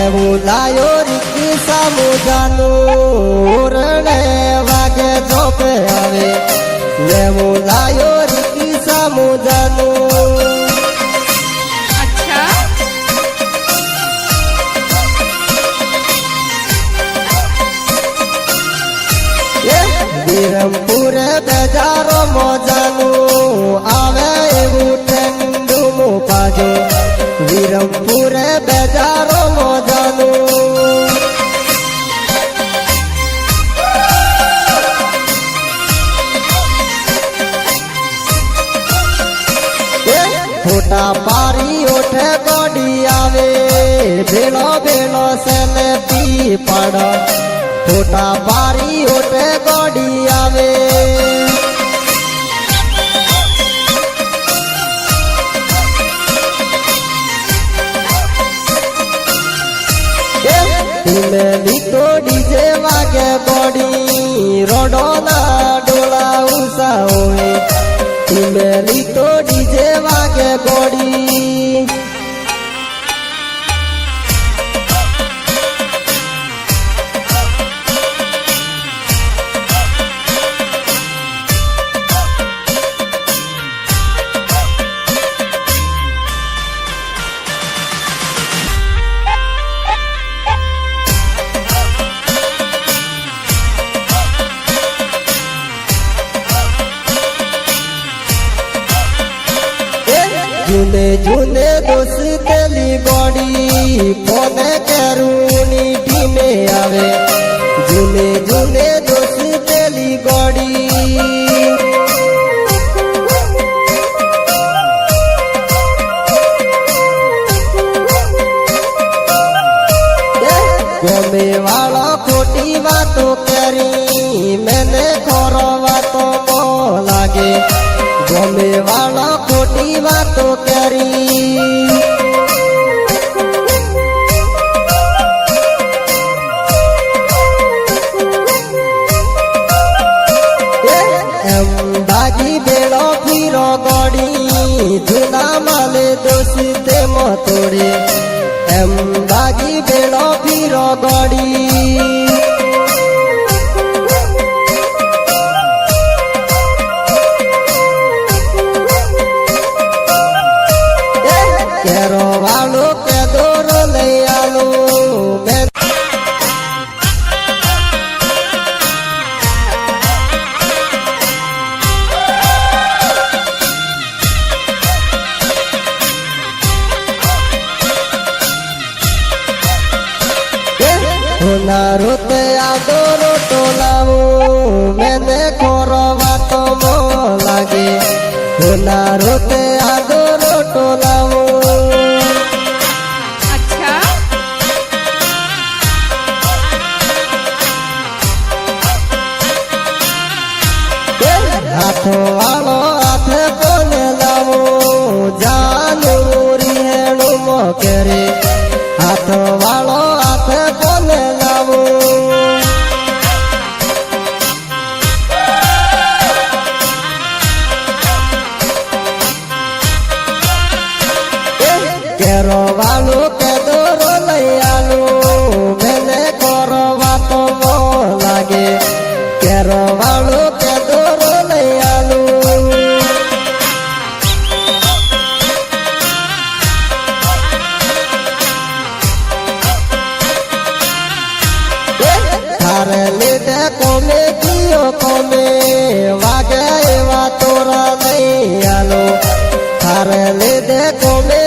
લાયો રીકી સામુજાનું ઓરણે વાગે જોપે આવે લેવું લાયો રીકી સામુજાનું વિરમપુરે બેજારો મોજાનું આવે એવું ઠંડુ મુપાજો વિરમપુરે બેજારો મોજાનું ફોટા પારી ઓઠે ગોડી આવે ભેળો ભેળો સેને પી પડ ફોટા પારી ઓઠે ગોડી આવે મેલી તો ડીજે વાગે ગોડી રોડો ના ડોળા ઉષા હોય મેલી તો ડીજે વાગે ગોડી જૂને જૂને દોસ્તેલી ગોડી કોને કરુની ટીમે આવે જૂને જૂને દોસ્તેલી ગોડી ગમે વાળો ખોટી વાતો કરી મેને ખોરો વાતો મો લાગે ગમે વાળો ખોટી વાતો કરી એમ ભાગી બેડો ફીરો ગોડી જૂના માલે દોસ્તે મતોડે એમ ભાગી બેડો ફીરો ગોડી કેરો વાળો કે દોરો લઈ આલો હોનારો તે આ દોરો ટોલાવું મેને ખોરો વાતો મો લાગે હોનારો તે આ દોરો ટોલાવું હાથો વાળો હાથે કોને લાવો જાનું રીહેણું મો કરે હાથો વાળો હાથે કોને લાવો કેરો વાળો કે દોરો લઈ આલો મેને કરો વાતો મો લાગે કેરો વાળો કે દોરો લઈ આલો થારે લીધે કોમે કીયો કોમે વાગે એવા તોરા લઈ આલો થારે લીધે કોમે